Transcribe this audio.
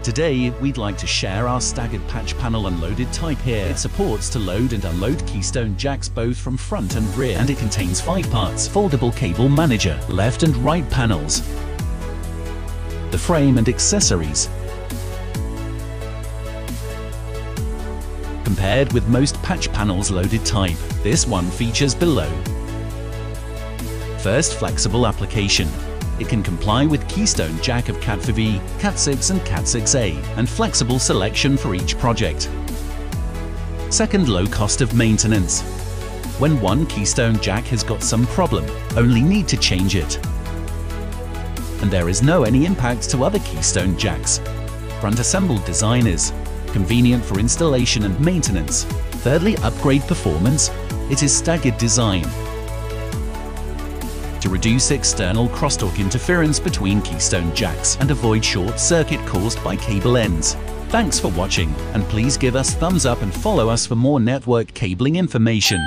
Today, we'd like to share our staggered patch panel unloaded type here. It supports to load and unload keystone jacks both from front and rear, and it contains 5 parts: foldable cable manager, left and right panels, the frame and accessories. Compared with most patch panels loaded type, this one features below. First, flexible application. It can comply with keystone jack of Cat5e, Cat6 and Cat6a, and flexible selection for each project. Second, low cost of maintenance. When one keystone jack has got some problem, only need to change it. And there is no any impact to other keystone jacks. Front assembled design is convenient for installation and maintenance. Thirdly, upgrade performance. It is staggered design to reduce external crosstalk interference between keystone jacks and avoid short circuit caused by cable ends. Thanks for watching, and please give us thumbs up and follow us for more network cabling information.